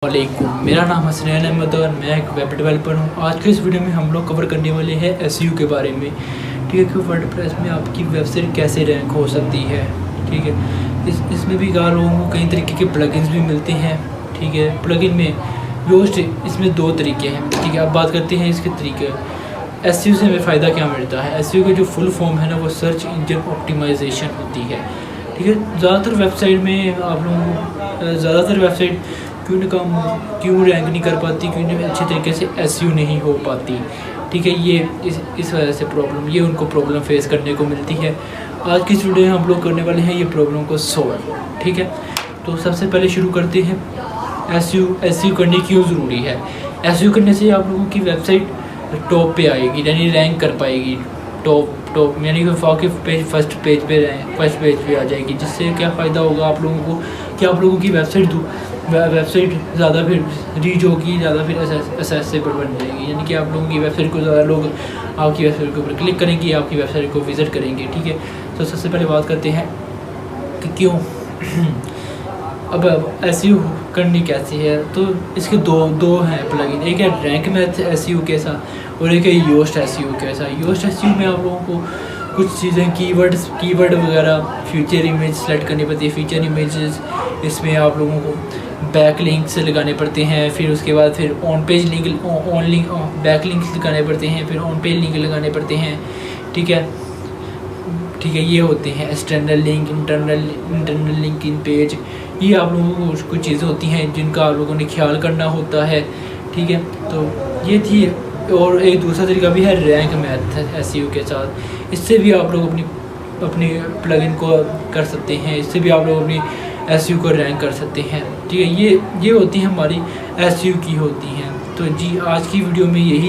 वालेकुम, मेरा नाम हसनैन अहमद और मैं एक वेब डेवलपर हूँ। आज के इस वीडियो में हम लोग कवर करने वाले हैं एसईओ के बारे में। ठीक है कि वर्डप्रेस में आपकी वेबसाइट कैसे रैंक हो सकती है। ठीक है, इसमें भी आप लोगों को कई तरीके के प्लगइन्स भी मिलते हैं। ठीक है, प्लगइन में योस्ट इसमें दो तरीके हैं। ठीक है, अब बात करते हैं इसके तरीके। एसईओ से हमें फ़ायदा क्या मिलता है। एसईओ का जो फुल फॉर्म है ना, वो सर्च इंजन ऑप्टिमाइजेशन होती है। ठीक है, ज़्यादातर वेबसाइट में आप लोगों को ज़्यादातर वेबसाइट क्यों रैंक नहीं कर पाती, क्यों अच्छे तरीके से एसईओ नहीं हो पाती। ठीक है, ये इस वजह से ये उनको प्रॉब्लम फेस करने को मिलती है। आज की इस वीडियो में हम लोग करने वाले हैं ये प्रॉब्लम को सॉल्व। ठीक है, तो सबसे पहले शुरू करते हैं एसईओ करनी क्यों ज़रूरी है। एसईओ करने से आप लोगों की वेबसाइट टॉप पे आएगी, यानी रैंक कर पाएगी। टॉप यानी कि वाकिफ पेज फर्स्ट पेज पे आ जाएगी। जिससे क्या फ़ायदा होगा आप लोगों को कि आप लोगों की वेबसाइट ज़्यादा फिर रीच होगी, ज़्यादा फिर एक्सेसिबल बन जाएगी। यानी कि आप लोगों की वेबसाइट को ज़्यादा लोग आपकी वेबसाइट के ऊपर क्लिक करेंगे, आपकी वेबसाइट को विज़िट करेंगे। ठीक है, तो सबसे पहले बात करते हैं कि क्यों अब एसईओ करनी कैसी है। तो इसके दो हैं प्लगइन। एक है रैंक मैथ एसईओ कैसा और एक है योस्ट एसईओ कैसा। योस्ट एसईओ में आप लोगों को कुछ चीज़ें कीवर्ड वगैरह फीचर इमेज सेलेक्ट करनी पड़ती है। फीचर इमेजेस इसमें आप लोगों को बैक लिंक्स लगाने पड़ते हैं। फिर उसके बाद फिर on page link back links लगाने पड़ते हैं। फिर ऑन पेज लिंक लगाने पड़ते हैं। ठीक है, ये होते हैं external link, internal link in page. ये आप लोगों को कुछ चीज़ें होती हैं जिनका आप लोगों ने ख्याल करना होता है। ठीक है, तो ये थी। और एक दूसरा तरीका भी है रैंक मैथ एसईओ के साथ। इससे भी आप लोग अपनी प्लगइन को कर सकते हैं। इससे भी आप लोग अपनी एसईओ को रैंक कर सकते हैं। ठीक है, ये होती हैं हमारी एसईओ की होती हैं। तो जी आज की वीडियो में यही